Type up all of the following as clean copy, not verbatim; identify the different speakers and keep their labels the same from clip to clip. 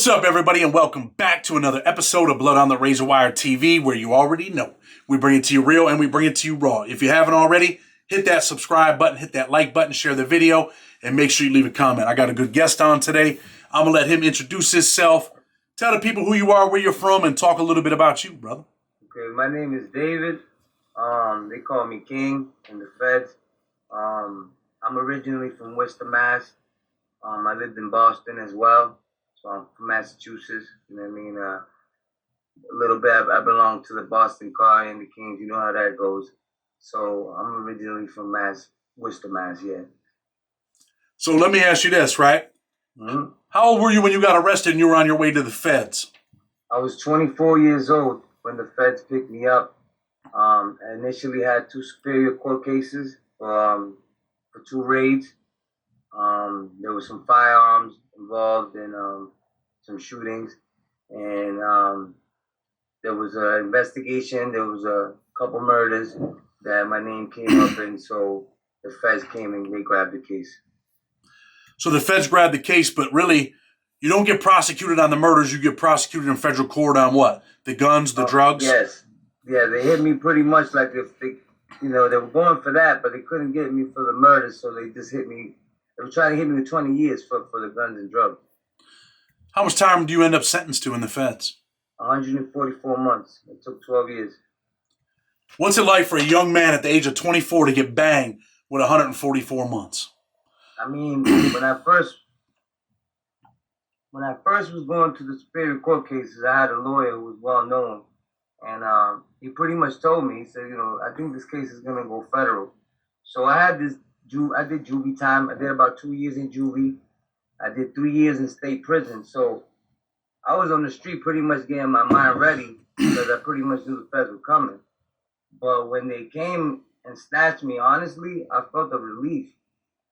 Speaker 1: What's up, everybody, and welcome back to another episode of Blood on the Razor Wire TV, where you already know we bring it to you real and we bring it to you raw. If you haven't already, hit that subscribe button, hit that like button, share the video, and make sure you leave a comment. I got a good guest on today. I'm going to let him introduce himself, tell the people who you are, where you're from, and talk a little bit about you, brother.
Speaker 2: Okay, my name is David. They call me King in the Feds. I'm originally from Worcester, Mass. I lived in Boston as well. So I'm from Massachusetts, you know what I mean? A little bit, I belong to the Boston Car and the Kings, you know how that goes. So I'm originally from Worcester, Mass, yeah.
Speaker 1: So let me ask you this, right?
Speaker 2: Mm-hmm.
Speaker 1: How old were you when you got arrested and you were on your way to the Feds?
Speaker 2: I was 24 years old when the Feds picked me up. I initially had 2 superior court cases for 2 raids. There was some firearms involved in some shootings, and there was an investigation. There was a couple murders that my name came up in, so the Feds came and they grabbed the case.
Speaker 1: So the Feds grabbed the case, but really, you don't get prosecuted on the murders. You get prosecuted in federal court on what? The guns, the drugs?
Speaker 2: Yes. Yeah, they hit me pretty much like if they, they were going for that, but they couldn't get me for the murders, so they just hit me. They were trying to hit me with 20 years for the guns and drugs.
Speaker 1: How much time do you end up sentenced to in the Feds?
Speaker 2: 144 months. It took 12 years.
Speaker 1: What's it like for a young man at the age of 24 to get banged with 144 months?
Speaker 2: I mean, when I first was going to the Superior Court cases, I had a lawyer who was well known, and he pretty much told me, he said, I think this case is gonna go federal. So I did juvie time. I did about 2 years in juvie. I did 3 years in state prison. So I was on the street pretty much getting my mind ready because I pretty much knew the Feds were coming. But when they came and snatched me, honestly, I felt a relief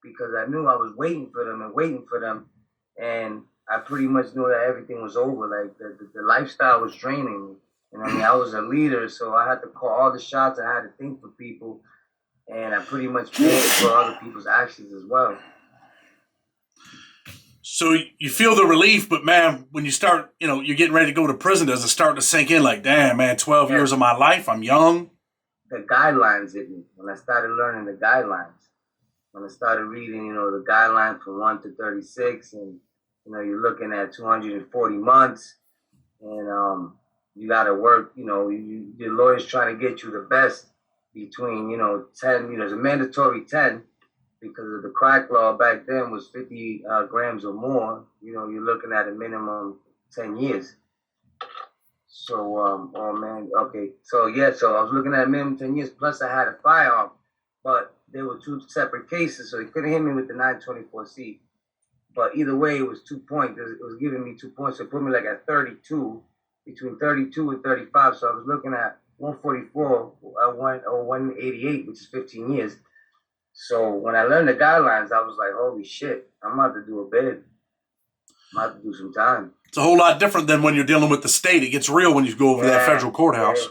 Speaker 2: because I knew I was waiting for them. And I pretty much knew that everything was over. Like the lifestyle was draining me. I was a leader, so I had to call all the shots. I had to think for people. And I pretty much paid for other people's actions as well.
Speaker 1: So you feel the relief, but man, when you start, you're getting ready to go to prison, does it start to sink in like, damn, man, 12 years of my life, I'm young?
Speaker 2: The guidelines hit me when I started learning the guidelines. When I started reading, the guidelines from 1 to 36, and, you're looking at 240 months, and you got to work, your lawyer's trying to get you the best between, 10, there's a mandatory 10 because of the crack law back then was 50 grams or more. You're looking at a minimum 10 years. So, So I was looking at a minimum 10 years, plus I had a firearm, but they were 2 separate cases, so they couldn't hit me with the 924C. But either way, it was 2 points. It was giving me 2 points, so it put me like at 32, between 32 and 35. So I was looking at 144 or 188, which is 15 years. So when I learned the guidelines, I was like, holy shit, I'm about to do a bid. I'm about to do some time.
Speaker 1: It's a whole lot different than when you're dealing with the state. It gets real when you go over to that federal courthouse.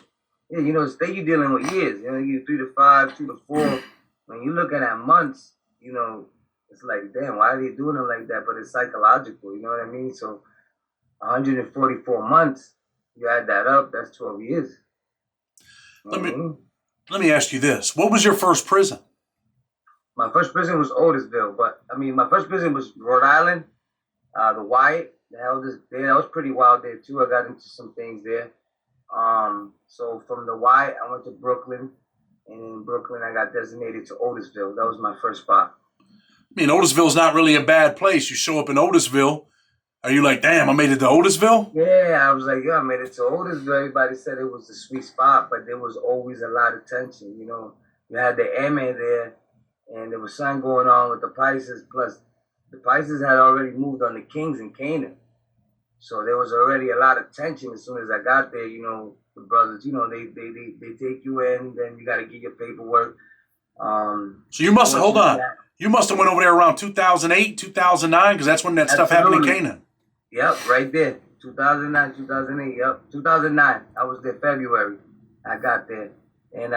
Speaker 2: Yeah, state you're dealing with years. You 3 to 5, 2 to 4. When you're looking at months, it's like, damn, why are they doing it like that? But it's psychological, you know what I mean? So 144 months, you add that up, that's 12 years.
Speaker 1: Let me ask you this. What was your first prison?
Speaker 2: My first prison was Otisville, but my first prison was Rhode Island, the riot. That was pretty wild there too. I got into some things there. So from the riot, I went to Brooklyn, and in Brooklyn, I got designated to Otisville. That was my first spot.
Speaker 1: Otisville's not really a bad place. You show up in Otisville. Are you like, damn, I made it to Otisville?
Speaker 2: Yeah, I was like, I made it to Otisville. Everybody said it was the sweet spot, but there was always a lot of tension. You had the airman there, and there was something going on with the Pisces. Plus, the Pisces had already moved on the Kings in Canaan. So there was already a lot of tension as soon as I got there. The brothers, they take you in, then you got to get your paperwork.
Speaker 1: So you must have, hold on. You must have went over there around 2008, 2009, because that's when that stuff happened in Canaan.
Speaker 2: Yep, right there. 2009, 2008, yep. 2009, I was there February. I got there. And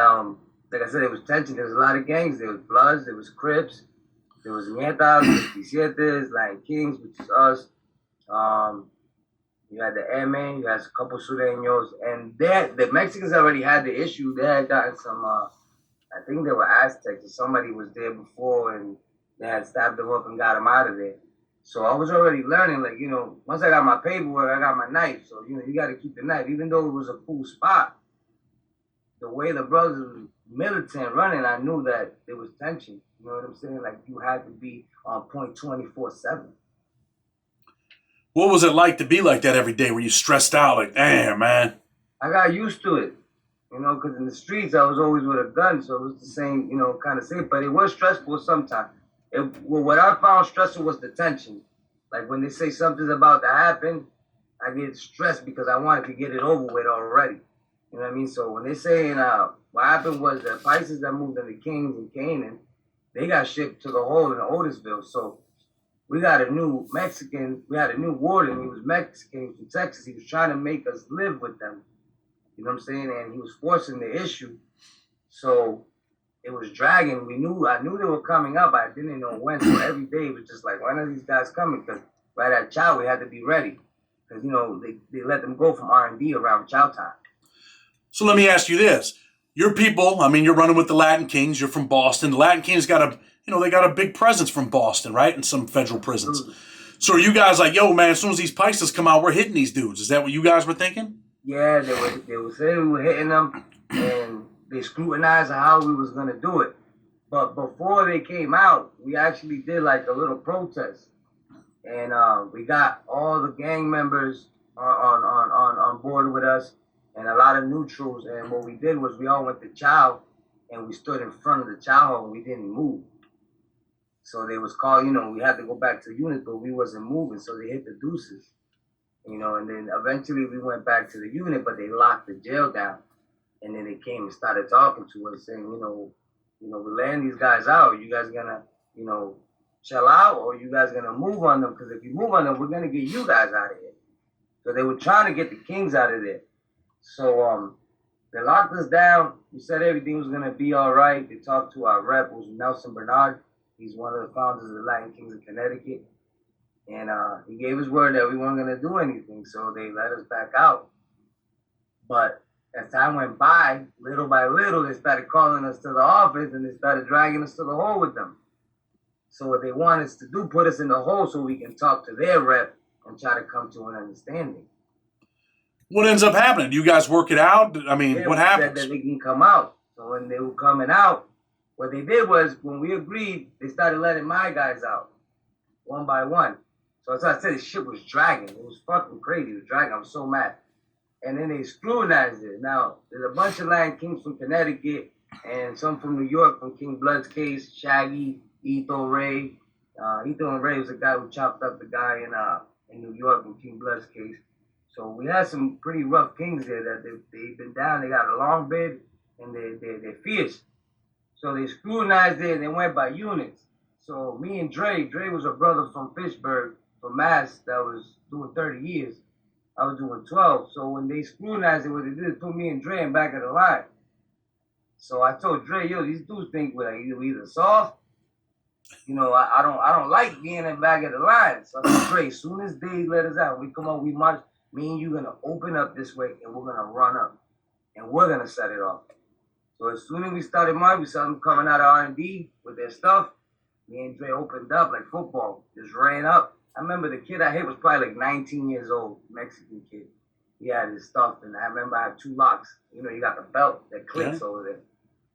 Speaker 2: like I said, there was tension. There was a lot of gangs. There was Bloods, there was Crips, there was Nietas, 57, Lion Kings, which is us. You had the airman, you had a couple Sureños, and the Mexicans already had the issue. They had gotten some, I think they were Aztecs, or somebody was there before, and they had stabbed them up and got them out of there. So I was already learning, like, once I got my paperwork, I got my knife. So, you got to keep the knife. Even though it was a cool spot, the way the brothers were militant running, I knew that there was tension. You know what I'm saying? Like, you had to be on point 24/7.
Speaker 1: What was it like to be like that every day? Were you stressed out? Like, damn, man.
Speaker 2: I got used to it, because in the streets, I was always with a gun. So it was the same, kind of safe. But it was stressful sometimes. What I found stressful was the tension. Like, when they say something's about to happen, I get stressed because I wanted to get it over with already. You know what I mean? So when they saying what happened was the Pisces that moved into Kings and Canaan, they got shipped to the hole in Otisville. So we got a new Mexican, we had a new warden. He was Mexican, he was from Texas. He was trying to make us live with them. You know what I'm saying? And he was forcing the issue. So it was dragging. I knew they were coming up. I didn't know when. So every day it was just like, when are these guys coming? Because right at chow, we had to be ready. Because, they let them go from R&D around chow time.
Speaker 1: So let me ask you this. Your people, I mean, you're running with the Latin Kings. You're from Boston. The Latin Kings got they got a big presence from Boston, right? In some federal prisons. So are you guys like, yo, man, as soon as these Pisces come out, we're hitting these dudes? Is that what you guys were thinking?
Speaker 2: Yeah, they were saying we were hitting them, and they scrutinized how we was going to do it. But before they came out, we actually did like a little protest. And we got all the gang members on board with us, and a lot of neutrals. And what we did was we all went to chow, and we stood in front of the chow hall, and we didn't move. So they was called, we had to go back to the unit, but we wasn't moving, so they hit the deuces. And then eventually we went back to the unit, but they locked the jail down. And then they came and started talking to us, saying, we're letting these guys out. You guys gonna, chill out, or you guys gonna move on them? Because if you move on them, we're gonna get you guys out of here. So they were trying to get the Kings out of there. So they locked us down. We said everything was gonna be all right. They talked to our rep, who was Nelson Bernard. He's one of the founders of the Latin Kings of Connecticut. And he gave his word that we weren't gonna do anything. So they let us back out. But as time went by, little by little, they started calling us to the office, and they started dragging us to the hole with them. So what they want us to do, put us in the hole so we can talk to their rep and try to come to an understanding.
Speaker 1: What ends up happening? Do you guys work it out? I mean, what happens?
Speaker 2: Said that they can come out. So when they were coming out, what they did was, when we agreed, they started letting my guys out, one by one. So as I said, the shit was dragging. It was fucking crazy. It was dragging. I was so mad. And then they scrutinized it. Now, there's a bunch of Latin Kings from Connecticut and some from New York from King Blood's case, Shaggy, Etho Ray. Etho Ray was the guy who chopped up the guy in New York in King Blood's case. So we had some pretty rough kings there that they've been down. They got a long bid, and they're fierce. So they scrutinized it, and they went by units. So me and Dre was a brother from Fitchburg, from Mass, that was doing 30 years. I was doing 12. So when they scrutinized it, what they did is put me and Dre in back of the line. So I told Dre, yo, these dudes think we're like either soft. I don't like being in the back of the line. So I told Dre, as soon as they let us out, we come on, we march, me and you gonna open up this way, and we're gonna run up, and we're gonna set it off. So as soon as we started marching, we saw them coming out of R&D with their stuff. Me and Dre opened up like football, just ran up. I remember the kid I hit was probably like 19 years old, Mexican kid. He had his stuff, and I remember I had 2 locks. You got the belt that clicks over there.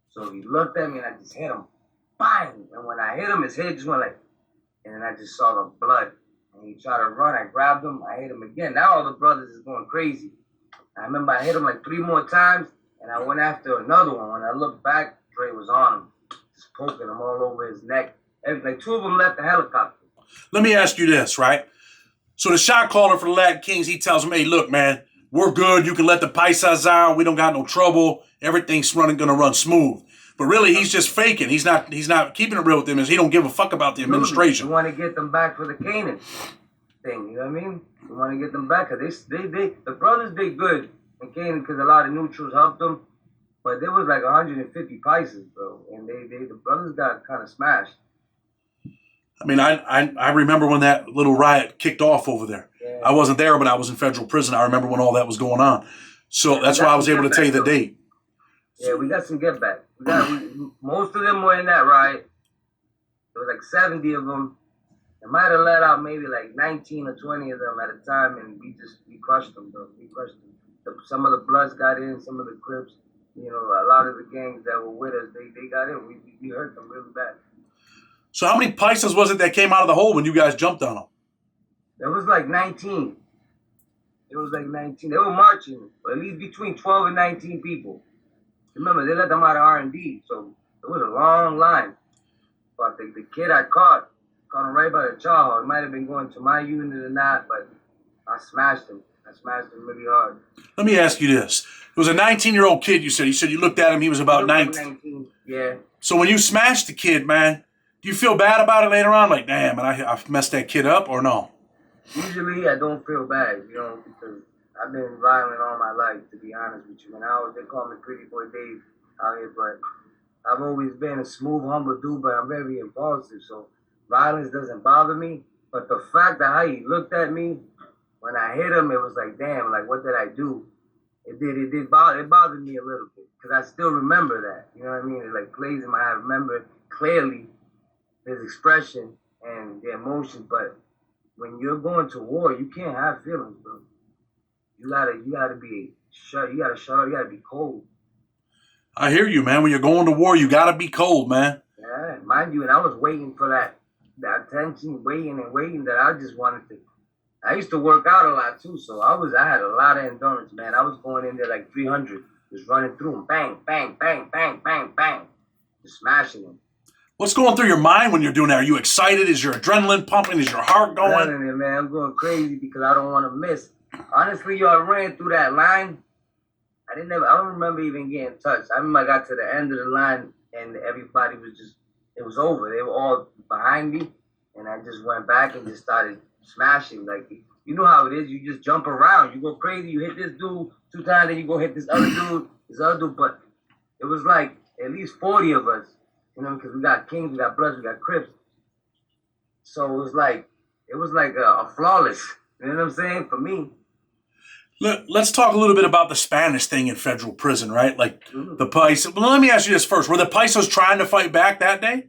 Speaker 2: So he looked at me, and I just hit him. Bang! And when I hit him, his head just went like, and then I just saw the blood. And he tried to run. I grabbed him. I hit him again. Now all the brothers is going crazy. I remember I hit him like 3 more times, and I went after another one. When I looked back, Dre was on him, just poking him all over his neck. Like 2 of them left the helicopter.
Speaker 1: Let me ask you this, right? So the shot caller for the Latin Kings, he tells them, hey, look, man, we're good. You can let the Paisas out. We don't got no trouble. Everything's going to run smooth. But really, he's just faking. He's not keeping it real with them. He don't give a fuck about the administration.
Speaker 2: We want to get them back for the Canaan thing. You know what I mean? We want to get them back. Cause the brothers did good in Canaan because a lot of neutrals helped them. But there was like 150 Pisces, bro. And the brothers got kind of smashed.
Speaker 1: I mean, I remember when that little riot kicked off over there.
Speaker 2: Yeah,
Speaker 1: I wasn't there, but I was in federal prison. I remember when all that was going on. So that's why I was able to tell you the date.
Speaker 2: Yeah, we got some get back. Most of them were in that riot. There was like 70 of them. They might have let out maybe like 19 or 20 of them at a time, and we crushed them, bro. We crushed them. Some of the Bloods got in, some of the Crips. You know, a lot of the gangs that were with us, they got in. We hurt them really bad.
Speaker 1: So how many Pisces was it that came out of the hole when you guys jumped on them?
Speaker 2: There was like 19. It was like 19. They were marching, at least between 12 and 19 people. Remember, they let them out of R&D, so it was a long line. But the kid I caught him right by the jaw. He might have been going to my unit or not, but I smashed him. I smashed him really hard.
Speaker 1: Let me ask you this. It was a 19-year-old kid, you said. You said you looked at him, he was about 19.
Speaker 2: Yeah.
Speaker 1: So when you smashed the kid, man, do you feel bad about it later on? Like, damn, man, I messed that kid up, or no?
Speaker 2: Usually I don't feel bad, you know, because I've been violent all my life, to be honest with you. And they call me Pretty Boy Dave out here, but I've always been a smooth, humble dude, but I'm very impulsive, so violence doesn't bother me. But the fact that how he looked at me when I hit him, it was like, damn, like, what did I do? It bothered me a little bit, because I still remember that, you know what I mean? It like plays in my head. I remember clearly his expression and the emotion, but when you're going to war, you can't have feelings, bro. You gotta be shut. You gotta shut up. You gotta be cold.
Speaker 1: I hear you, man. When you're going to war, you gotta be cold, man.
Speaker 2: Yeah, mind you, and I was waiting for that attention, waiting that I just wanted to. I used to work out a lot too, so I had a lot of endurance, man. I was going in there like 300, just running through them, bang, bang, bang, bang, bang, bang, just smashing them.
Speaker 1: What's going through your mind when you're doing that? Are you excited? Is your adrenaline pumping? Is your heart going?
Speaker 2: Adrenaline, man. I'm going crazy because I don't want to miss. Honestly, I ran through that line. I don't remember even getting touched. I remember I got to the end of the line and everybody it was over. They were all behind me, and I just went back and just started smashing. Like, you know how it is. You just jump around. You go crazy. You hit this dude 2 times, then you go hit this other dude. But it was like at least 40 of us. You know, because we got Kings, we got Bloods, we got Crips. So it was like a flawless. You know what I'm saying? For me.
Speaker 1: Let's talk a little bit about the Spanish thing in federal prison, right? Like the Paisas. Well, let me ask you this first. Were the Paisas trying to fight back that day?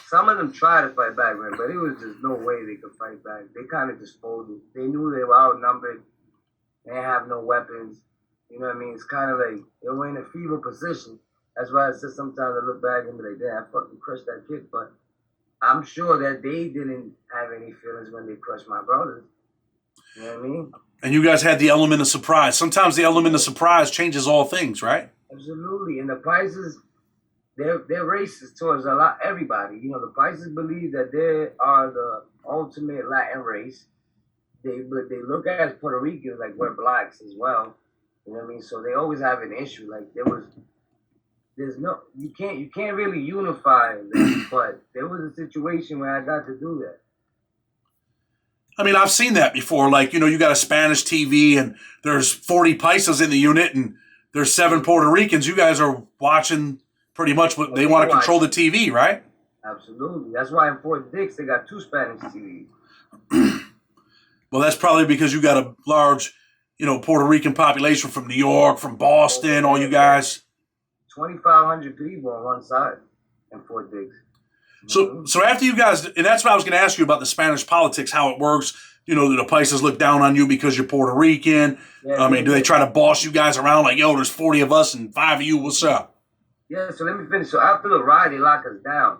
Speaker 2: Some of them tried to fight back, man, but it was just no way they could fight back. They kind of just folded. They knew they were outnumbered. They didn't have no weapons. You know what I mean? It's kind of like they were in a feeble position. That's why I said sometimes I look back and be like, damn, I fucking crushed that kid. But I'm sure that they didn't have any feelings when they crushed my brothers. You know what I mean?
Speaker 1: And you guys had the element of surprise. Sometimes the element of surprise changes all things, right?
Speaker 2: Absolutely. And the Pisces, they're racist towards everybody. You know, the Pisces believe that they are the ultimate Latin race. They look at Puerto Ricans like we're blacks as well. You know what I mean? So they always have an issue. Like you can't really unify them, but there was a situation where I got to do that.
Speaker 1: I mean, I've seen that before. Like, you know, you got a Spanish TV and there's 40 Paisas in the unit and there's 7 Puerto Ricans. You guys are watching pretty much what they want to control the TV, right?
Speaker 2: Absolutely. That's why in Fort Dix, they got 2 Spanish TVs.
Speaker 1: Well, that's probably because you got a large, you know, Puerto Rican population from New York, from Boston, all you guys.
Speaker 2: 2,500 people on one side in Fort Dix.
Speaker 1: So after you guys, and that's what I was going to ask you about the Spanish politics, how it works. You know, do the Paisas look down on you because you're Puerto Rican?
Speaker 2: Yeah,
Speaker 1: I mean, do they try to boss you guys around like, yo, there's 40 of us and 5 of you, what's up?
Speaker 2: Yeah, so let me finish. So after the riot, they locked us down.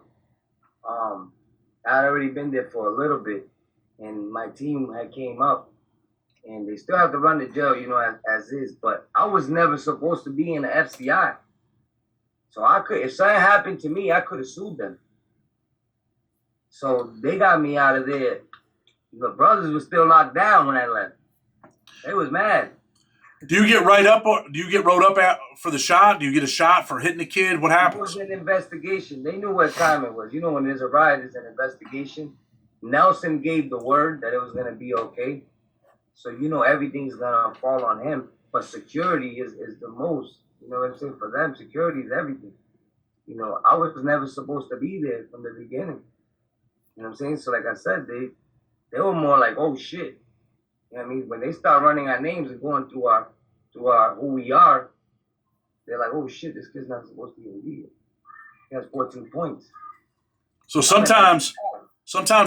Speaker 2: I had already been there for a little bit, and my team had came up, and they still have to run the jail, you know, as is. But I was never supposed to be in the FCI. So if something happened to me, I could have sued them. So they got me out of there. The brothers were still locked down when I left. They was mad.
Speaker 1: Do you get wrote up for the shot? Do you get a shot for hitting the kid? What happens?
Speaker 2: It was an investigation. They knew what time it was. You know, when there's a riot, there's an investigation. Nelson gave the word that it was going to be okay. So, you know, everything's going to fall on him. But security is the most. You know what I'm saying? For them, security is everything. You know, I was never supposed to be there from the beginning. You know what I'm saying? So like I said, they were more like, oh shit. You know what I mean? When they start running our names and going through our who we are, they're like, oh shit, this kid's not supposed to even be here. He has 14 points.
Speaker 1: So sometimes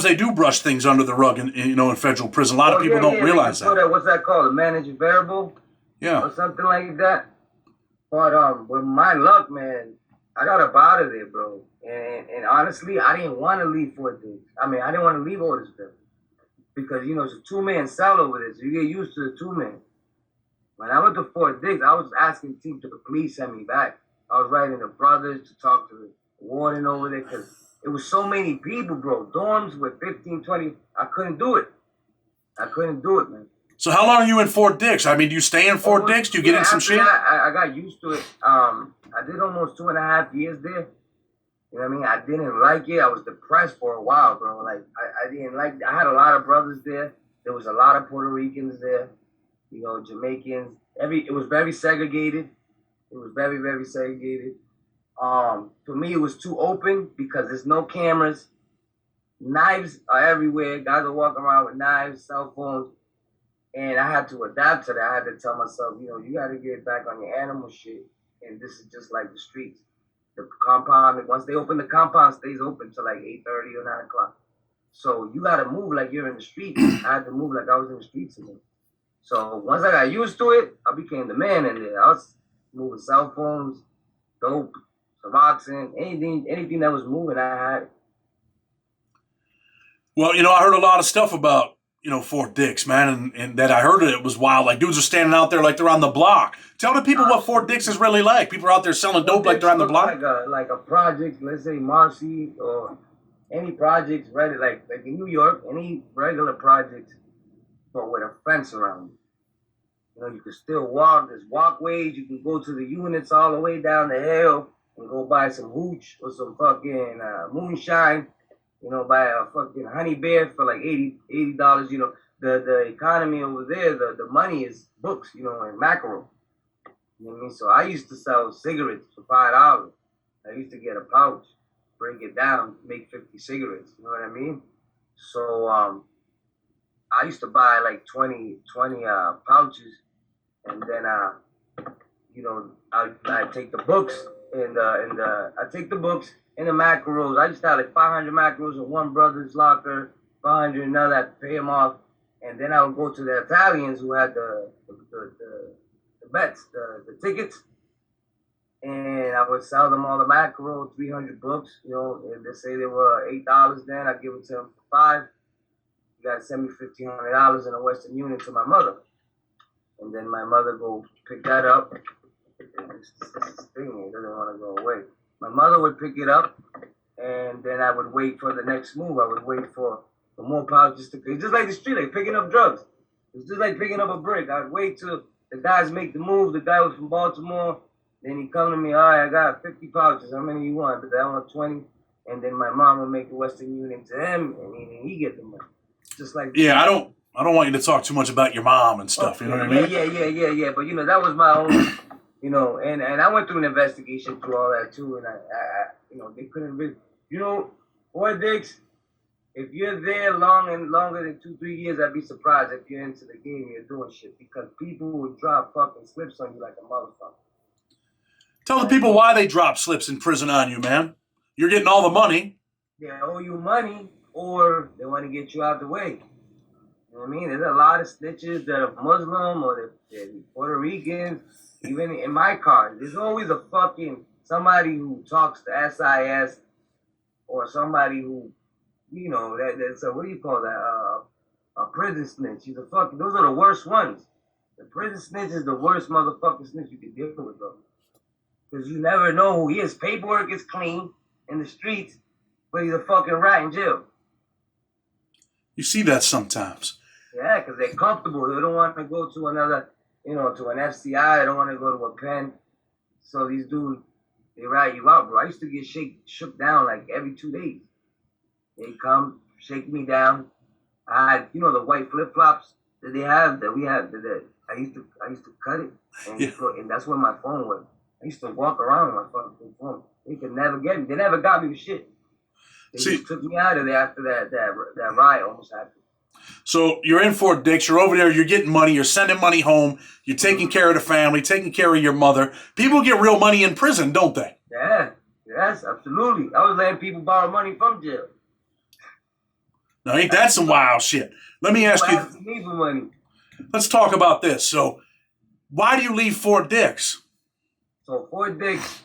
Speaker 1: they do brush things under the rug in federal prison. A lot of people don't realize that.
Speaker 2: What's that called? A managed variable?
Speaker 1: Yeah.
Speaker 2: Or something like that. But with my luck, man, I got up out of there, bro. And honestly, I didn't want to leave Fort Dix. I mean, I didn't want to leave Otisville. Because, it's a two-man cell over there, so you get used to the two-man. When I went to Fort Dix, I was asking team to please send me back. I was writing to brothers to talk to the warden over there because it was so many people, bro. Dorms with 15, 20. I couldn't do it. Man.
Speaker 1: So how long are you in Fort Dix? I mean, do you stay in Fort Dix? Do you get in some shit?
Speaker 2: I got used to it. I did almost 2.5 years there. You know what I mean? I didn't like it. I was depressed for a while, bro. Like, I didn't like it. I had a lot of brothers there. There was a lot of Puerto Ricans there. Jamaicans. It was very segregated. It was very, very segregated. For me, it was too open because there's no cameras. Knives are everywhere. Guys are walking around with knives, cell phones. And I had to adapt to that. I had to tell myself, you got to get back on your animal shit. And this is just like the streets. The compound, once they open, the compound stays open till like 8:30 or 9 o'clock. So you got to move like you're in the streets. I had to move like I was in the streets again. So once I got used to it, I became the man in there. I was moving cell phones, dope, Suboxone, anything that was moving, I had it.
Speaker 1: Well, I heard a lot of stuff about, Fort Dix, man, and that I heard it was wild. Like, dudes are standing out there like they're on the block. Tell the people what Fort Dix is really like. People are out there selling dope like they're on the block.
Speaker 2: Like a project, let's say Marcy or any projects, right? Like in New York, any regular project, but with a fence around it. You can still walk. There's walkways. You can go to the units all the way down the hill and go buy some hooch or some fucking moonshine. Buy a fucking honey bear for like $80. The economy over there, the money is books, and mackerel. You know what I mean? So I used to sell cigarettes for $5. I used to get a pouch, break it down, make 50 cigarettes. You know what I mean? So I used to buy like 20 pouches, and then I take the books and I take the books and the mackerels. I used to have like 500 mackerels in one brother's locker, 500 in another. I'd pay them off, and then I would go to the Italians who had the bets, the tickets, and I would sell them all the mackerel, 300 books. And they say they were $8 then. I'd give it to them for $5. You gotta send me $1,500 in a Western Union to my mother, and then my mother go pick that up. This thing, it doesn't want to go away. My mother would pick it up, and then I would wait for the next move. I would wait for more pouches to pick. Just like the street, like picking up drugs. It's just like picking up a brick. I'd wait till the guys make the move. The guy was from Baltimore. Then he'd come to me, all right, I got 50 pouches. How many you want? But I want 20. And then my mom would make the Western Union to him, and he get the money. Just like
Speaker 1: I don't want you to talk too much about your mom and stuff. You know what I mean?
Speaker 2: Yeah. But that was my own. And I went through an investigation through all that too, and I they couldn't really, Fort Dix, if you're there longer than 2-3 years, I'd be surprised if you're into the game, you're doing shit, because people will drop fucking slips on you like a motherfucker.
Speaker 1: Tell the people why they drop slips in prison on you, man. You're getting all the money.
Speaker 2: They owe you money, or they want to get you out the way. You know what I mean? There's a lot of snitches that are Muslim or they're Puerto Ricans. Even in my car, there's always a fucking somebody who talks to SIS or somebody who, that's a, what do you call that? A prison snitch. Those are the worst ones. The prison snitch is the worst motherfucking snitch you can deal with, bro. Because you never know who he is. Paperwork is clean in the streets, but he's a fucking rat in jail.
Speaker 1: You see that sometimes.
Speaker 2: Yeah, because they're comfortable. They don't want to go to another, to an FCI. They don't want to go to a pen. So these dudes, they rat you out, bro. I used to get shook down like every 2 days. They come, shake me down. I had, the white flip-flops that they have, that we have, that I used to cut it, and that's where my phone was. I used to walk around with my fucking phone. They could never get me. They never got me with shit. They just took me out of there after that riot almost happened.
Speaker 1: So you're in Fort Dix, you're over there, you're getting money, you're sending money home, you're taking care of the family, taking care of your mother. People get real money in prison, don't they?
Speaker 2: Yeah, yes, absolutely. I was letting people borrow money from jail.
Speaker 1: Now, ain't that some wild shit? Let me ask you.
Speaker 2: Me for money.
Speaker 1: Let's talk about this. So, why do you leave Fort Dix?
Speaker 2: So Fort Dix,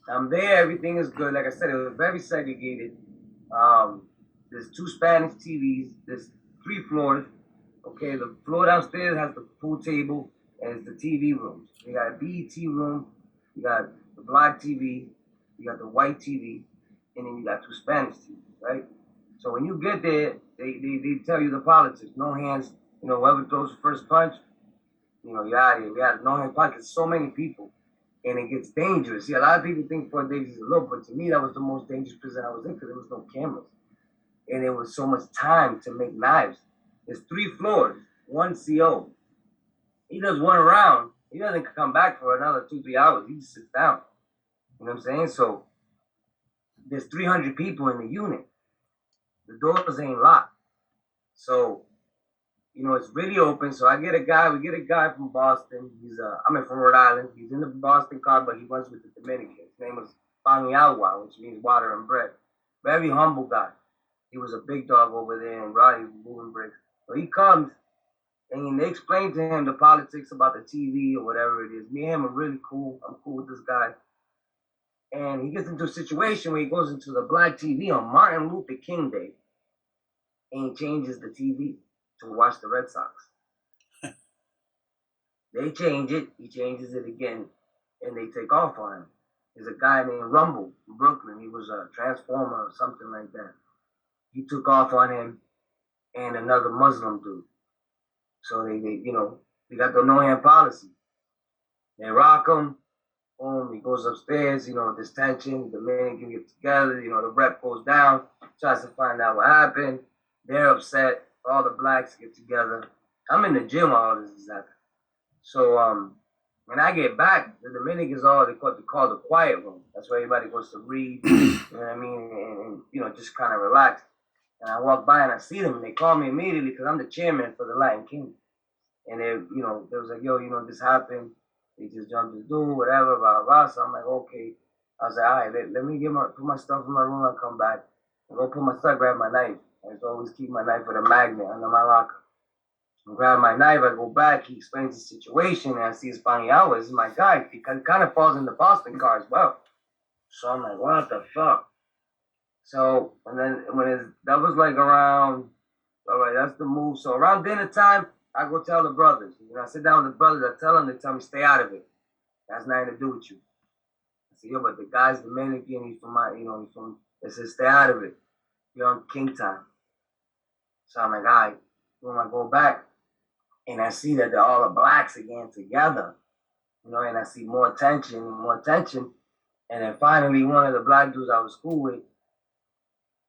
Speaker 2: I'm there. Everything is good. Like I said, it was very segregated. There's 2 Spanish TVs. There's 3 floors. Okay, the floor downstairs has the pool table and it's the TV rooms. You got a BET room. You got the black TV. You got the white TV, and then you got 2 Spanish TVs, right? So when you get there, they tell you the politics. No hands. Whoever throws the first punch, you're out of here. We had no hands punch. It's so many people. And it gets dangerous. See, a lot of people think Fort Dix is a little, but to me, that was the most dangerous prison I was in because there was no cameras. And there was so much time to make knives. There's 3 floors, 1 CO. He does 1 round. He doesn't come back for another 2-3 hours. He just sits down. You know what I'm saying? So there's 300 people in the unit. The doors ain't locked. So, it's really open. So we get a guy from Boston. I'm from Rhode Island. He's in the Boston car, but he runs with the Dominicans. His name was Paniagua, which means water and bread. Very humble guy. He was a big dog over there in Rodney moving bricks. So he comes and they explain to him the politics about the TV or whatever it is. Me and him are really cool. I'm cool with this guy. And he gets into a situation where he goes into the black TV on Martin Luther King Day and he changes the TV to watch the Red Sox. They change it, he changes it again, and they take off on him. There's a guy named Rumble from Brooklyn. He was a transformer or something like that. He took off on him and another Muslim dude. So they got the no-hand policy. They rock him. Boom, he goes upstairs, there's tension. The men can get together, the rep goes down, tries to find out what happened. They're upset. All the blacks get together. I'm in the gym while all this is happening. So when I get back, the Dominicans they call the quiet room. That's where everybody goes to read, you know what I mean, and just kind of relax. And I walk by and I see them, and they call me immediately because I'm the chairman for the Latin King. And they was like, yo, this happened. They just jumped the dude, whatever, blah, blah, blah. So I'm like, okay. I was like, all right, let me put my stuff in my room. I'll come back and go put my stuff, grab my knife. I just always keep my knife with a magnet under my locker. I grab my knife, I go back, he explains the situation, and I see Paniagua. This is my guy. He kind of falls in the Boston car as well. So I'm like, what the fuck? So, and then that was like around, all right, that's the move. So around dinner time, I go tell the brothers. I sit down with the brothers, I tell them, they tell me, stay out of it. That's nothing to do with you. I say, yo, but the guy's Dominican, he's from, they said, stay out of it. You're on king time. So I'm like, all right, when I go back, and I see that they're all the blacks again together, and I see more tension. And then finally, one of the black dudes I was cool with,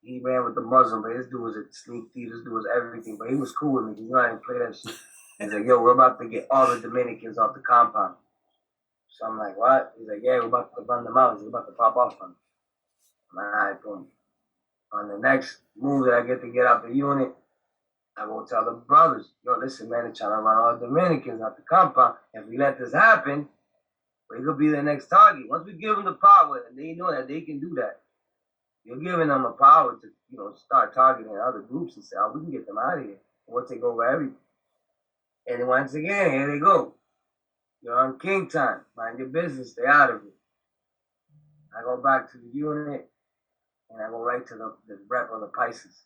Speaker 2: he ran with the Muslim, but this dude was a sneak thief, this dude was everything, but he was cool with me because I didn't play that shit. He's like, yo, we're about to get all the Dominicans off the compound. So I'm like, what? He's like, yeah, we're about to run them out. He's about to pop off on them. I'm like, all right, boom. On the next move that I get out the unit, I go tell the brothers, yo, listen, man, they're trying to run all the Dominicans out the compound. If we let this happen, we could be the next target. Once we give them the power, and they know that they can do that, you're giving them a power to, start targeting other groups and say, oh, we can get them out of here. We'll take over everything. And once again, here they go. You're on king time. Mind your business. Stay out of it. I go back to the unit, and I go right to the rep of the Pisces.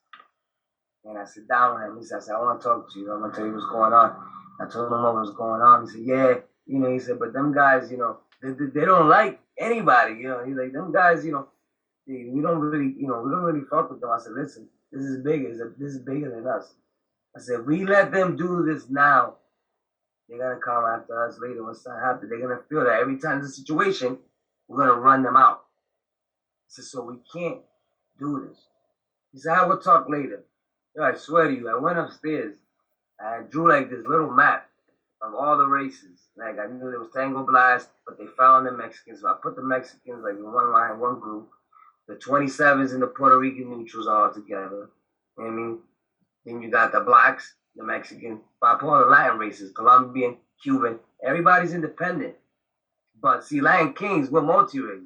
Speaker 2: And I sit down with him. He said, I want to talk to you. I'm going to tell you what's going on. I told him what was going on. He said, yeah. He said, but them guys, they don't like anybody. He's like, them guys, we don't really fuck with them. I said, listen, this is bigger. This is bigger than us. I said, we let them do this now, they're going to come after us later. What's that happen? They're going to feel that every time there's a situation, we're going to run them out. I said, so we can't do this. He said, I will talk later. Yo, I swear to you, I went upstairs. I drew like this little map of all the races. Like I knew there was Tango Blast, but they found the Mexicans. So I put the Mexicans like in one line, one group. The 27s and the Puerto Rican neutrals all together. You know what I mean? Then you got the blacks, the Mexican, all the Latin races, Colombian, Cuban. Everybody's independent. But see, Latin Kings, we're multi-race.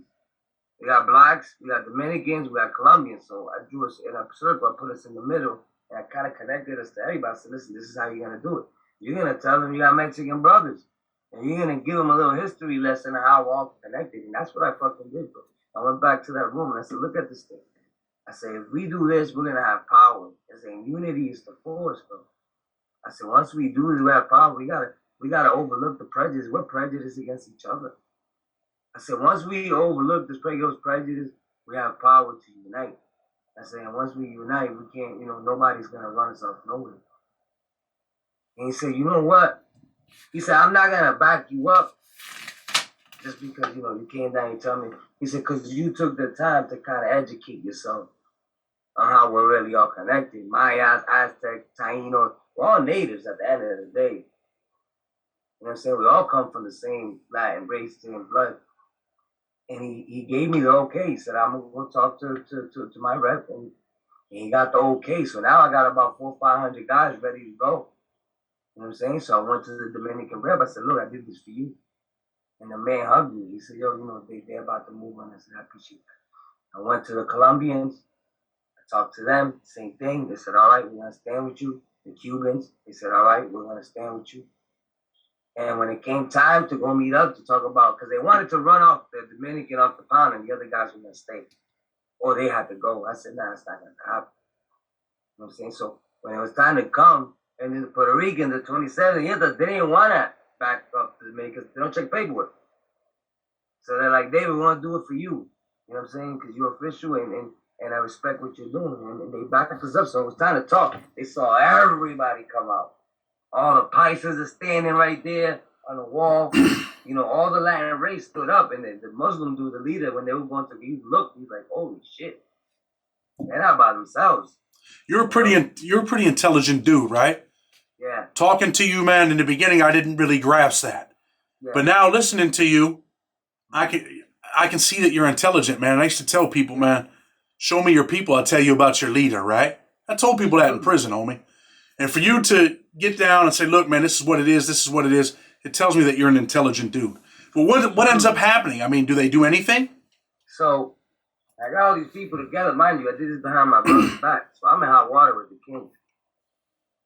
Speaker 2: We got blacks, we got Dominicans, we got Colombians. So I drew us in a circle, I put us in the middle, and I kind of connected us to everybody. I said, listen, this is how you're going to do it. You're going to tell them you got Mexican brothers. And you're going to give them a little history lesson on how we're all connected. And that's what I fucking did, bro. I went back to that room and I said, look at this thing. I said, if we do this, we're going to have power. I said, unity is the force, bro. I said, once we do this, we have power. We gotta overlook the prejudice. We're prejudiced against each other. I said, once we overlook this prejudice, we have power to unite. I said, and once we unite, we can't, nobody's going to run us off nowhere. And he said, you know what? He said, I'm not going to back you up just because, you came down and told me. He said, because you took the time to kind of educate yourself on how we're really all connected. Mayas, Aztec, Taínos, we're all natives at the end of the day. You know what I'm saying? We all come from the same Latin race, same blood. And he gave me the okay. He said, I'm going to go talk to my rep. And he got the okay. So now I got about 400 or 500 guys ready to go. You know what I'm saying? So I went to the Dominican rep. I said, look, I did this for you. And the man hugged me. He said, yo, they're about to move on. I said, I appreciate that. I went to the Colombians. I talked to them. Same thing. They said, all right, we're going to stand with you. The Cubans, they said, all right, we're going to stand with you. And when it came time to go meet up to talk about, because they wanted to run off the Dominican off the pound and the other guys were going to stay. Or they had to go. I said, nah, it's not going to happen. You know what I'm saying? So when it was time to come, and then the Puerto Rican, the 27 years, they didn't want to back up to the Dominicans. They don't check paperwork. So they're like, David, we want to do it for you. You know what I'm saying? Because you're official and I respect what you're doing. And they backed us up. So it was time to talk. They saw everybody come out. All the Pisces are standing right there on the wall. All the Latin race stood up. And the Muslim dude, the leader, when they were going to look, he's like, holy shit. They're not by themselves.
Speaker 1: You're a pretty intelligent dude, right?
Speaker 2: Yeah.
Speaker 1: Talking to you, man, in the beginning, I didn't really grasp that. Yeah. But now listening to you, I can see that you're intelligent, man. I used to tell people, man, show me your people, I'll tell you about your leader, right? I told people that in prison, homie. And for you to get down and say, look, man, this is what it is, it tells me that you're an intelligent dude. But what ends up happening? I mean, do they do anything?
Speaker 2: So, I got all these people together. Mind you, I did this behind my brother's back. So I'm in hot water with the king.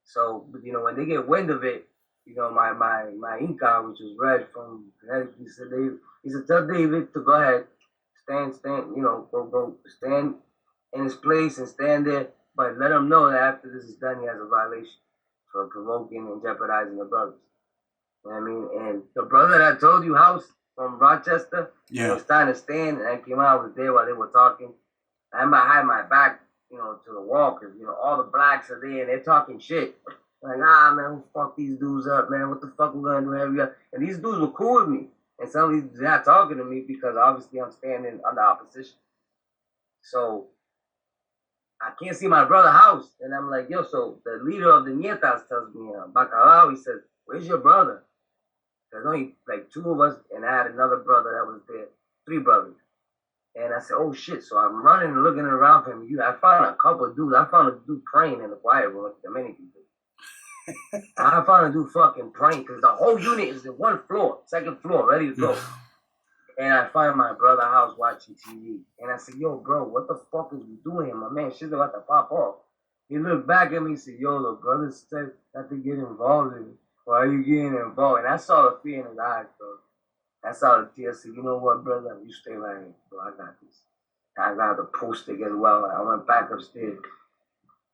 Speaker 2: So, when they get wind of it, my Inca, which was Red from Connecticut, he said, tell David to go ahead, stand, go stand in his place and stand there, but let him know that after this is done, he has a violation for provoking and jeopardizing the brothers. You know what I mean? And the brother that I told you, House from Rochester, was trying to stand, and I came out, I was there while they were talking. I had my back, to the wall, because, all the blacks are there, and they're talking shit. Like, man, fuck these dudes up, man. What the fuck we gonna do? And these dudes were cool with me. And some of these are not talking to me because obviously I'm standing under opposition. So I can't see my brother's house. And I'm like, yo, so the leader of the Nietas tells me, Bacalao, he says, where's your brother? There's only like two of us, and I had another brother that was there, 3 brothers. And I said, oh shit. So I'm running and looking around for him. I found a couple of dudes. I found a dude praying in the quiet room like the Dominican dude. I found a dude fucking praying because the whole unit is in one floor, second floor, ready to go. And I find my brother house watching TV. And I said, yo, bro, what the fuck is you doing here? My man, shit's about to pop off. He looked back at me and said, yo, the brother said not to get involved in it. Why are you getting involved? And I saw the fear in his eyes, bro. I saw the tears. I said, you know what, brother? You stay right here, bro. I got this. I got the pool stick as well. I went back upstairs.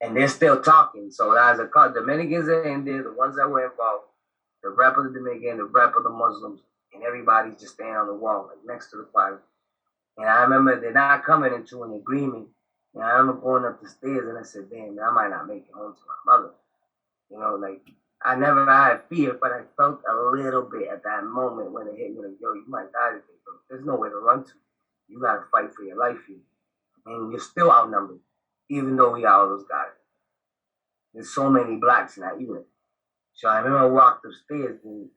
Speaker 2: And they're still talking. So as a cut, Dominicans are in there, the ones that were involved, the rep of the Dominican, the rep of the Muslims, and everybody's just standing on the wall, like next to the fire. And I remember they're not coming into an agreement. And I remember going up the stairs and I said, damn, man, I might not make it home to my mother. I never had fear, but I felt a little bit at that moment when it hit me, like, yo, you might die today, bro. There's nowhere to run to. You got to fight for your life here. And you're still outnumbered. Even though we got all those guys. There's so many blacks in that unit. So I remember I walked upstairs and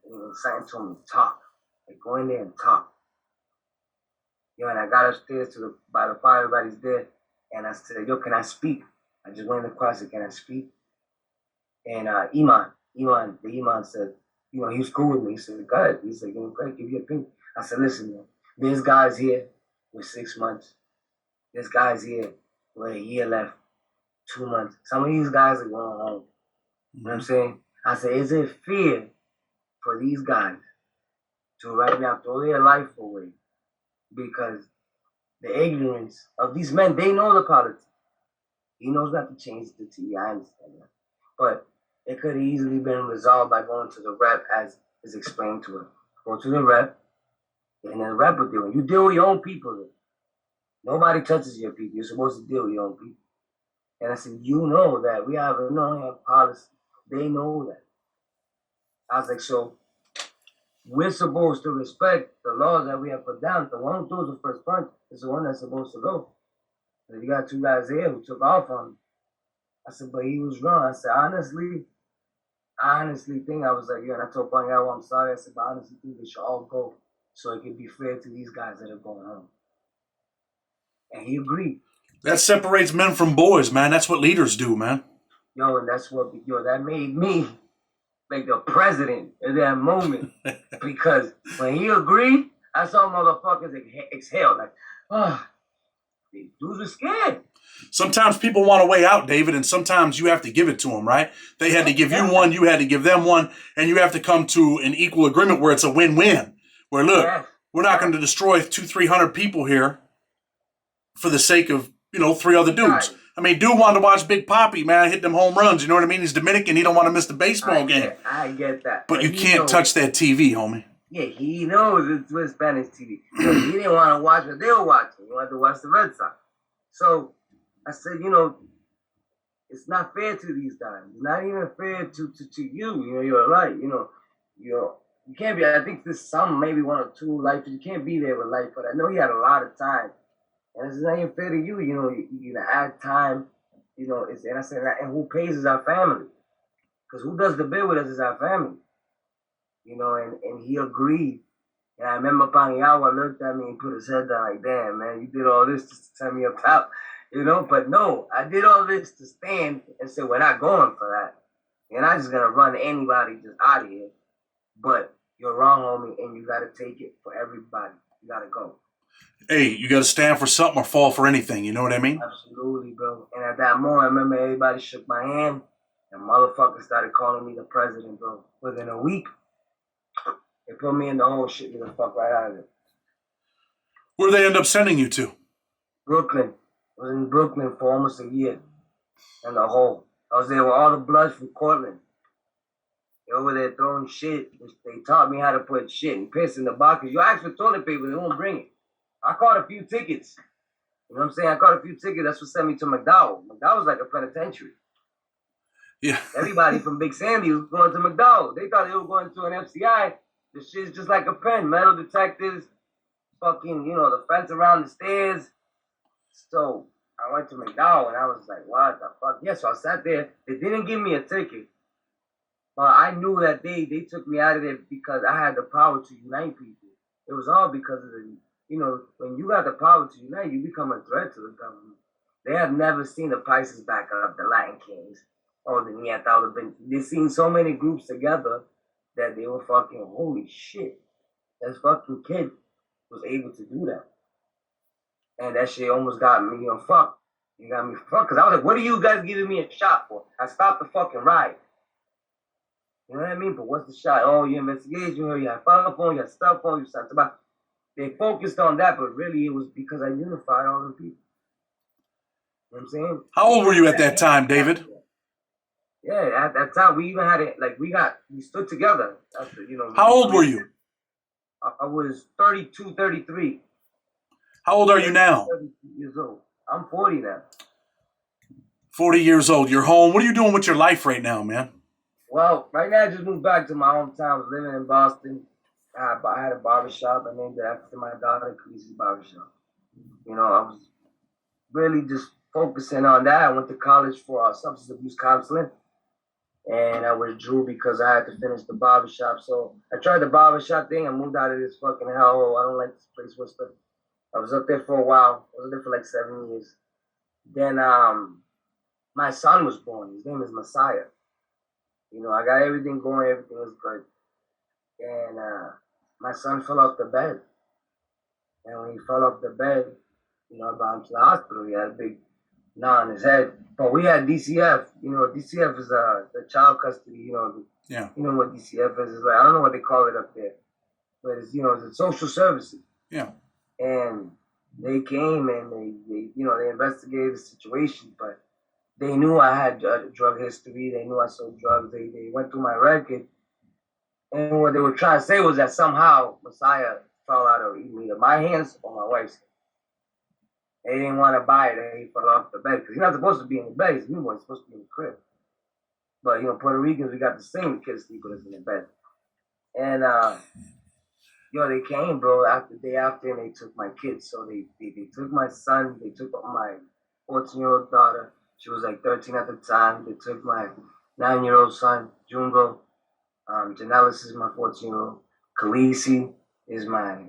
Speaker 2: something told me, talk. Like, go in there and talk. And I got upstairs by the fire, everybody's there. And I said, yo, can I speak? I just went across and said, can I speak? And the Iman said, he was cool with me. He said, go ahead. He said, go ahead, give your opinion. I said, listen, man, there's guys here with 6 months. There's guys here with a year left, 2 months. Some of these guys are going home. You know what I'm saying? I said, is it fair for these guys to right now throw their life away because the ignorance of these men, they know the politics. He knows not to change the TV, I understand that. But it could have easily been resolved by going to the rep as is explained to him. Go to the rep, and then the rep will deal. You deal with your own people. Then. Nobody touches your people. You're supposed to deal with your own people. And I said, you know that we have a no policy. They know that. I was like, so we're supposed to respect the laws that we have put down. The one who throws the first punch is the one that's supposed to go. And you got 2 guys here who took off on him. I said, but he was wrong. I said, I honestly think, I was like, yeah, and I told Panyao, I'm sorry. I said, but I honestly think they should all go so it can be fair to these guys that are going home. And he agreed.
Speaker 1: That separates men from boys, man. That's what leaders do, man.
Speaker 2: Yo, and that made me like the president in that moment. Because when he agreed, I saw motherfuckers exhale like, these dudes were scared.
Speaker 1: Sometimes people want a way out, David, and sometimes you have to give it to them, right? They had to give you one, you had to give them one, and you have to come to an equal agreement where it's a win-win. Where, look, we're not going to destroy 200-300 people here for the sake of, 3 other dudes. Right. I mean, dude wanted to watch Big Papi, man, hit them home runs. You know what I mean? He's Dominican. He don't want to miss the baseball game.
Speaker 2: I get that.
Speaker 1: But you can't touch that TV, homie.
Speaker 2: Yeah, he knows it's with Spanish TV. He didn't want to watch what they were watching. He wanted to watch the Red Sox. So I said, it's not fair to these guys. It's not even fair to you. You're right. You can't be. I think there's some, maybe 1 or 2 life. You can't be there with life, but I know he had a lot of time. And it's not even fair to you, you add time, and I said, and who pays is our family. Because who does the bill with us is our family. And he agreed. And I remember Panyao looked at me and put his head down like, damn, man, you did all this just to tell me about, But no, I did all this to stand and say, we're not going for that. You're not just going to run anybody just out of here. But you're wrong, homie, and you got to take it for everybody. You got to go.
Speaker 1: Hey, you got to stand for something or fall for anything. You know what I mean?
Speaker 2: Absolutely, bro. And at that moment, I remember everybody shook my hand, and motherfuckers started calling me the president, bro. Within a week, they put me in the whole shit. Get the fuck right out of it.
Speaker 1: Where did they end up sending you to?
Speaker 2: Brooklyn. I was in Brooklyn for almost a year. In the hole. I was there with all the bloods from Cortland. They over there throwing shit. They taught me how to put shit and piss in the boxes. You ask for toilet paper, they won't bring it. I caught a few tickets. You know what I'm saying? I caught a few tickets. That's what sent me to McDowell. McDowell was like a penitentiary.
Speaker 1: Yeah.
Speaker 2: Everybody from Big Sandy was going to McDowell. They thought they were going to an FCI. The shit's just like a pen. Metal detectors, fucking, the fence around the stairs. So I went to McDowell and I was like, what the fuck? Yeah, so I sat there. They didn't give me a ticket. But I knew that they took me out of there because I had the power to unite people. It was all because of the... when you got the power to unite, you become a threat to the government. They have never seen the prices back up, the Latin Kings, or the Niatao. They've seen so many groups together that they were fucking, holy shit. That fucking kid was able to do that. And that shit almost got me fucked. You got me fucked. Because I was like, what are you guys giving me a shot for? I stopped the fucking riot. You know what I mean? But what's the shot? Oh, your investigation, you had file phone, you had stuff phone, you started about... They focused on that, but really it was because I unified all the people. You know what I'm saying?
Speaker 1: How old were you at that time, David?
Speaker 2: Yeah, at that time we even had it, we stood together. After,
Speaker 1: How old were you?
Speaker 2: I was 32, 33.
Speaker 1: How old are you now?
Speaker 2: 32 years old. I'm 40 now. 40
Speaker 1: years old. You're home. What are you doing with your life right now, man?
Speaker 2: Well, right now I just moved back to my hometown. I was living in Boston. I had a barbershop. I named it after my daughter, Khaleesi's barbershop. I was really just focusing on that. I went to college for substance abuse counseling. And I withdrew because I had to finish the barbershop. So I tried the barbershop thing. I moved out of this fucking hellhole. I don't like this place. I was up there for a while. I was there for like 7 years. Then my son was born. His name is Messiah. I got everything going, everything was good. And my son fell off the bed. And when he fell off the bed, I brought him to the hospital. He had a big knot on his head. But we had DCF. DCF is the child custody.
Speaker 1: Yeah.
Speaker 2: You know what DCF is? It's like, I don't know what they call it up there, but it's social services.
Speaker 1: Yeah.
Speaker 2: And they came and they investigated the situation, but they knew I had a drug history. They knew I sold drugs. They went through my record, and what they were trying to say was that somehow Messiah fell out of either my hands or my wife's hands. They didn't want to buy it, and he fell off the bed because he's not supposed to be in the bed. He's a newborn. He's supposed to be in the crib. But Puerto Ricans, we got the same kids sleeping us in the bed. And they came, bro, after the day after, and they took my kids. So they took my son. They took my 14-year-old daughter. She was like 13 at the time. They took my 9-year-old son, Jungo. Janelis is my 14-year-old. Khaleesi is my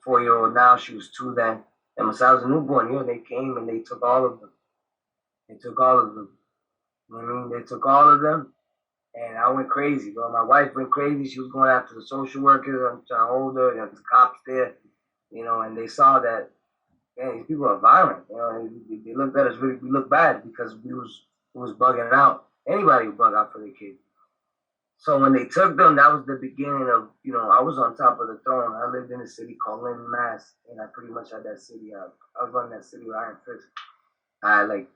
Speaker 2: 4-year-old now. She was 2 then. And Messiah was a newborn. They came and they took all of them. They took all of them. You know what I mean? They took all of them. And I went crazy, bro. My wife went crazy. She was going after the social workers. I'm trying to hold her. The cops there, and they saw that, man, these people are violent. They looked at us really. We looked bad because we was bugging out. Anybody would bug out for their kids. So when they took them, that was the beginning of, I was on top of the throne. I lived in a city called Lynn, Mass, and I pretty much had that city. I was running that city with Iron Fist. I had like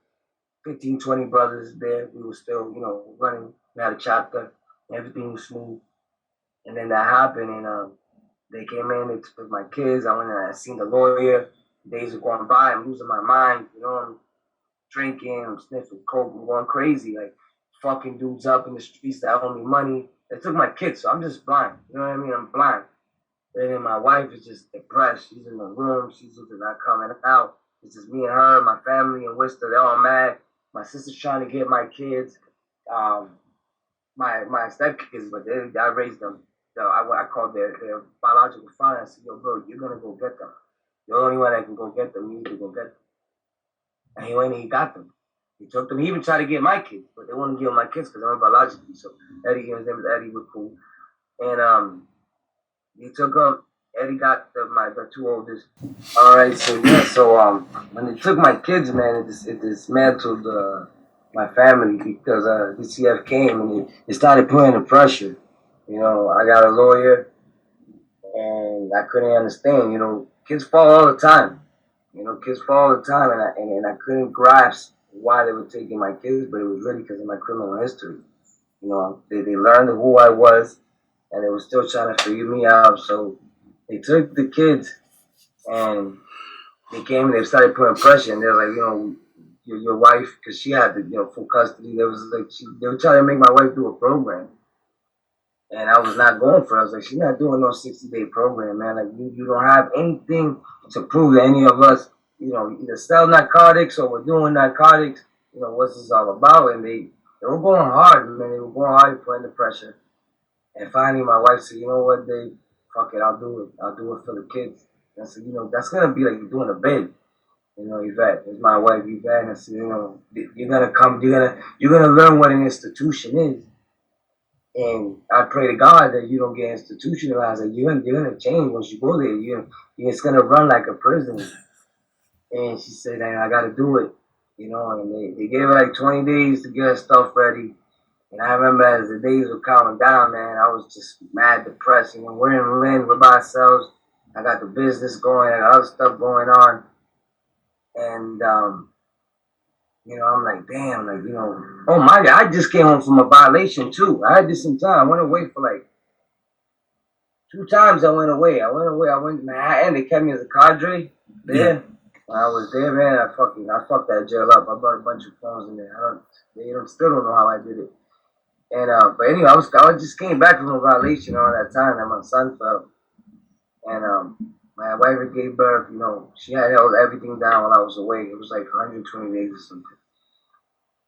Speaker 2: 15, 20 brothers there. We were still, running. We had a chapter. Everything was smooth. And then that happened, and they came in. They took my kids. I went and I seen the lawyer. Days are going by. I'm losing my mind. I'm drinking. I'm sniffing coke. I'm going crazy. Like, fucking dudes up in the streets that owe me money. They took my kids, so I'm just blind. You know what I mean? I'm blind. And then my wife is just depressed. She's in the room. She's just not coming out. It's just me and her, my family in Worcester. They're all mad. My sister's trying to get my kids, my stepkids, but I raised them. So I called their biological father. I said, yo, bro, you're going to go get them. You're the only one that can go get them. You need to go get them. And he went and he got them. He took them. He even tried to get my kids, but they wouldn't give him my kids because I'm biologically. So Eddie, his name was Eddie, was cool. And he took them. Eddie got the 2 oldest. All right, so when they took my kids, man, it dismantled my family because DCF came and it started putting the pressure. I got a lawyer, and I couldn't understand. Kids fall all the time. Kids fall all the time, and I couldn't grasp why they were taking my kids, but it was really because of my criminal history. They learned who I was, and they were still trying to figure me out. So they took the kids, and they came and they started putting pressure, and they're like, your wife, because she had the full custody. They were trying to make my wife do a program, and I was not going for it. I was like, she's not doing no 60-day program, man. Like you don't have anything to prove that any of us, either sell narcotics or we're doing narcotics. What's this all about? And they were going hard, man. They were going hard, putting the pressure. And finally, my wife said, you know what, Dave? Fuck it, I'll do it. I'll do it for the kids. And I said, that's gonna be like you're doing a bid. Yvette is my wife, Yvette. And I said, you're gonna come, you're gonna learn what an institution is. And I pray to God that you don't get institutionalized. That you're gonna change once you go there. It's gonna run like a prison. And she said, I gotta do it. And they gave her like 20 days to get her stuff ready. And I remember as the days were counting down, man, I was just mad depressed. We're in Lynn, we're by ourselves. I got the business going, I got other stuff going on. And I'm like, damn, oh my God, I just came home from a violation too. I had this in time. I went away for like 2 times. I went away. I went to Manhattan. They kept me as a cadre there. Yeah. When I was there, man, I fucked that jail up. I brought a bunch of phones in there. They still don't know how I did it. And but anyway, I just came back from a violation all that time that my son fell. And my wife gave birth. She had held everything down while I was away. It was like 120 days or something.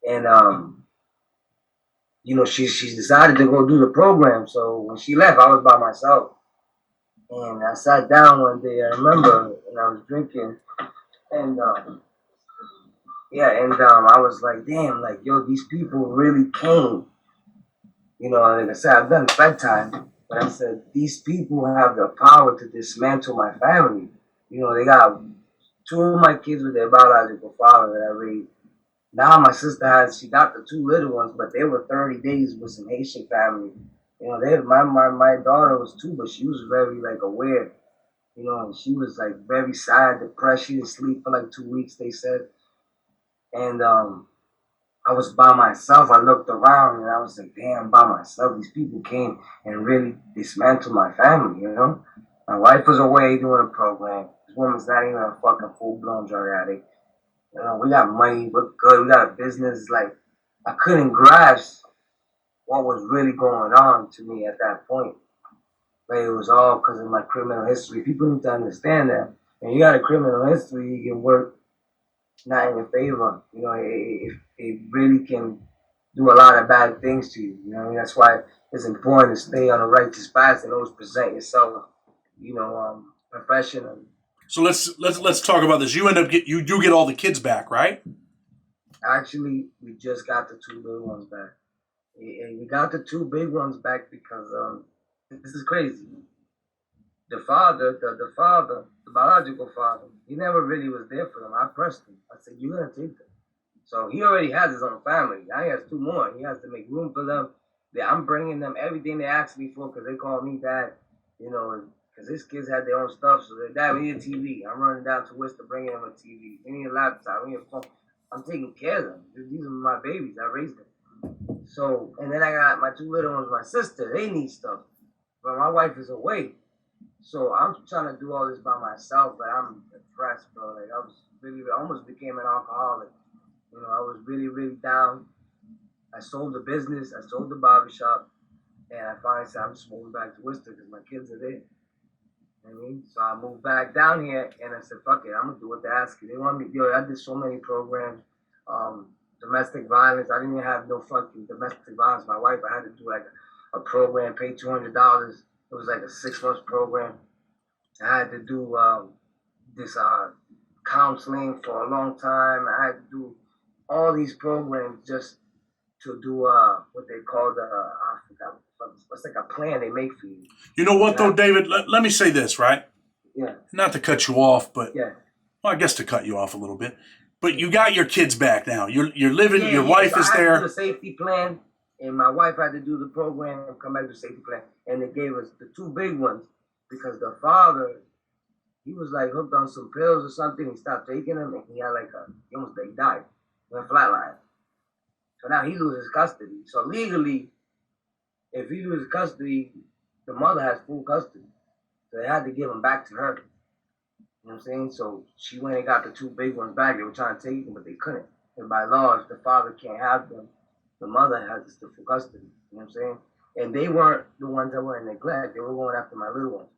Speaker 2: And she decided to go do the program. So when she left, I was by myself. And I sat down one day, I remember, and I was drinking. And I was like, damn, like, yo, these people really came You know, like I said, I've done bedtime, but I said these people have the power to dismantle my family. You know, they got two of my kids with their biological father that I raised. Now my sister she got the two little ones, but they were 30 days with some Haitian family. You know, my daughter was two, but she was very like aware. You know, and she was like very sad, depressed. She didn't sleep for like 2 weeks, they said. And I was by myself. I looked around and I was like, damn, I'm by myself. These people came and really dismantled my family, you know? My wife was away doing a program. This woman's not even a fucking full blown drug addict. You know, we got money, we're good, we got a business. Like, I couldn't grasp what was really going on to me at that point. But it was all because of my criminal history. People need to understand that. When you got a criminal history, you can work not in your favor. You know, it really can do a lot of bad things to you. You know, that's why it's important to stay on a righteous path and always present yourself, professionally.
Speaker 1: So let's talk about this. You do get all the kids back, right?
Speaker 2: Actually, we just got the two little ones back. And we got the two big ones back because this is crazy. The father, the biological father, he never really was there for them. I pressed him. I said, "You're gonna take them." So he already has his own family. Now he has two more. He has to make room for them. I'm bringing them everything they asked me for because they call me dad. You know, because his kids had their own stuff. So they're, "Dad, we need a TV." I'm running down to Worcester bringing them a TV. We need a laptop. We need a phone. I'm taking care of them. These are my babies. I raised them. So, and then I got my two little ones, my sister. They need stuff. But my wife is away. So I'm trying to do all this by myself, but I'm depressed, bro. Like I was really, I almost became an alcoholic. You know, I was really, really down. I sold the business, I sold the barbershop, and I finally said I'm just moving back to Worcester because my kids are there. You know what I mean? So I moved back down here, and I said, "Fuck it, I'm gonna do what they ask you." They want me. Yo, I did so many programs, domestic violence. I didn't even have no fucking domestic violence. My wife, I had to do like a program, pay $200. It was like a 6 month program. I had to do this counseling for a long time. I had to do all these programs just to do what they call I forgot what's like a plan they make for you.
Speaker 1: You know what though, David? Let me say this, right?
Speaker 2: Yeah.
Speaker 1: Not to cut you off, but
Speaker 2: Yeah.
Speaker 1: well, I guess to cut you off a little bit. But you got your kids back now. You're living.
Speaker 2: Yeah,
Speaker 1: your wife
Speaker 2: so
Speaker 1: is
Speaker 2: I had
Speaker 1: there.
Speaker 2: to do the safety plan, and my wife had to do the program and come back to the safety plan, and they gave us the two big ones because the father, he was like hooked on some pills or something. He stopped taking them, and he had he died, he went flatline. So now he loses custody. So legally, if he loses custody, the mother has full custody. So they had to give him back to her. You know what I'm saying? So she went and got the two big ones back. They were trying to take them, but they couldn't. And by law, if the father can't have them, the mother has the full custody. You know what I'm saying? And they weren't the ones that were in neglect. They were going after my little ones.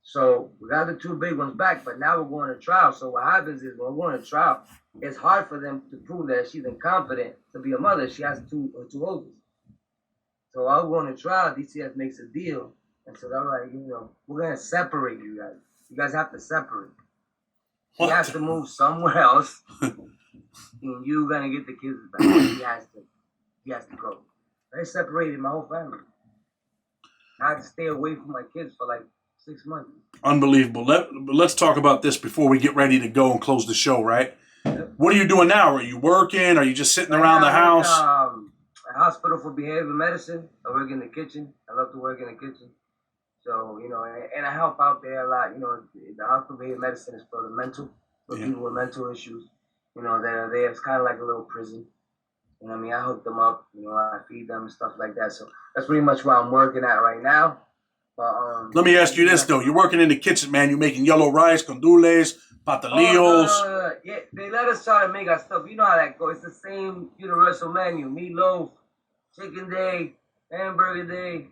Speaker 2: So we got the two big ones back, but now we're going to trial. So what happens is when we're going to trial, it's hard for them to prove that she's incompetent to be a mother. She has two oldest. So while we're going to trial, DCF makes a deal. And so they're like, we're going to separate you guys. You guys have to separate. He has to move somewhere else. And you're going to get the kids back. He has to go. They separated my whole family. I had to stay away from my kids for like 6 months.
Speaker 1: Unbelievable. Let's talk about this before we get ready to go and close the show, right?
Speaker 2: Yep.
Speaker 1: What are you doing now? Are you working? Are you just sitting around the house?
Speaker 2: A hospital for behavioral medicine. I work in the kitchen. I love to work in the kitchen. So, and I help out there a lot. The hospital behavioral medicine is for people with mental issues. They're there. It's kind of like a little prison. You know what I mean? I hook them up. I feed them and stuff like that. So that's pretty much where I'm working at right now. But,
Speaker 1: let me ask you this, though. You're working in the kitchen, man. You're making yellow rice, condules, patalillos.
Speaker 2: No. Yeah, they let us try to make our stuff. You know how that goes. It's the same universal menu. Meatloaf, chicken day, hamburger day.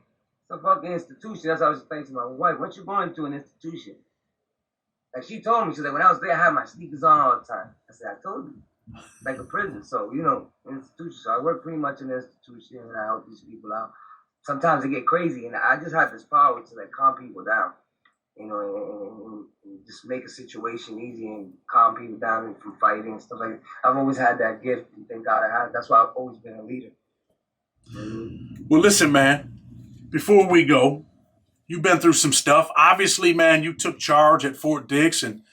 Speaker 2: It's a fucking institution. That's how I was explaining to my wife. What you going to an institution? Like she told me, she's like, when I was there, I had my sneakers on all the time. I said, I told you. Like a prison. So, an institution. So I work pretty much in an institution and I help these people out. Sometimes they get crazy and I just have this power to like calm people down. And just make a situation easy and calm people down from fighting and stuff like that. I've always had that gift, and thank God I had. That's why I've always been a leader.
Speaker 1: Well, listen, man, before we go, you've been through some stuff. Obviously, man, you took charge at Fort Dix and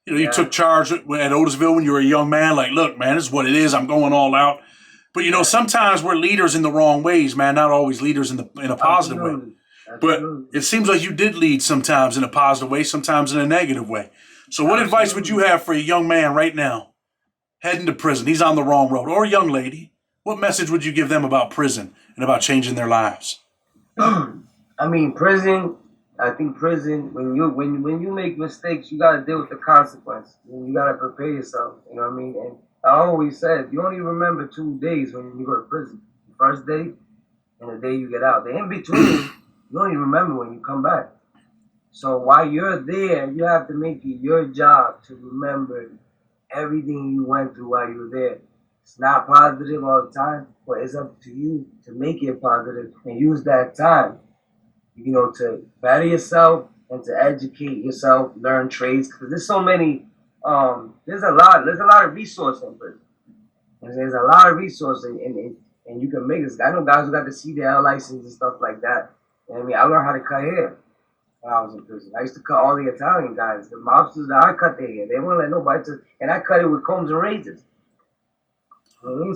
Speaker 1: you took charge at Otisville when you were a young man. Like, look, man, this is what it is. I'm going all out. But, sometimes we're leaders in the wrong ways, man, not always leaders in a positive way. But it seems like you did lead sometimes in a positive way, sometimes in a negative way. So what advice would you have for a young man right now heading to prison? He's on the wrong road. Or a young lady. What message would you give them about prison and about changing their lives?
Speaker 2: I mean, prison. I think prison. When you make mistakes, you gotta deal with the consequence. You gotta prepare yourself. You know what I mean? And I always said you only remember 2 days when you go to prison. The first day and the day you get out. The in between, you don't even remember when you come back. So while you're there, you have to make it your job to remember everything you went through while you were there. It's not positive all the time, but it's up to you to make it positive and use that time, to better yourself and to educate yourself, learn trades. Because there's so many, there's a lot of resources in prison. There's a lot of resources, and you can make this. I know guys who got the CDL license and stuff like that. And I mean, I learned how to cut hair when I was in prison. I used to cut all the Italian guys, the mobsters that I cut their hair. They wouldn't let nobody touch, and I cut it with combs and razors.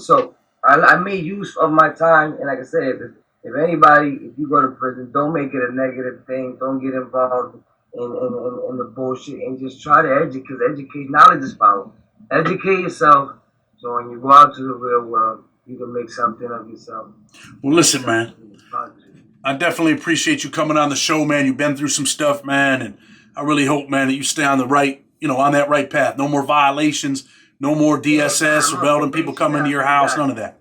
Speaker 2: So I made use of my time, and like I said, if you go to prison, don't make it a negative thing. Don't get involved in the bullshit, and just try to educate. Because knowledge is power. Educate yourself, so when you go out to the real world, you can make something of yourself.
Speaker 1: Well, listen, man. I definitely appreciate you coming on the show, man. You've been through some stuff, man, and I really hope, man, that you stay on the right, on that right path. No more violations. No more DSS, rebelling people coming into your house, none of that.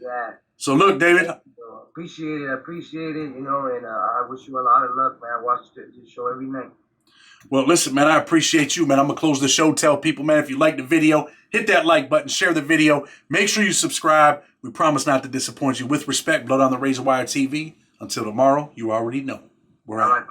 Speaker 2: Yeah.
Speaker 1: So look, David.
Speaker 2: Appreciate it, and I wish you a lot of luck, man. I watch your show every night.
Speaker 1: Well, listen, man, I appreciate you, man. I'm going to close the show. Tell people, man, if you like the video, hit that like button, share the video. Make sure you subscribe. We promise not to disappoint you. With respect, Blood on the Razor Wire TV. Until tomorrow, you already know. We're out.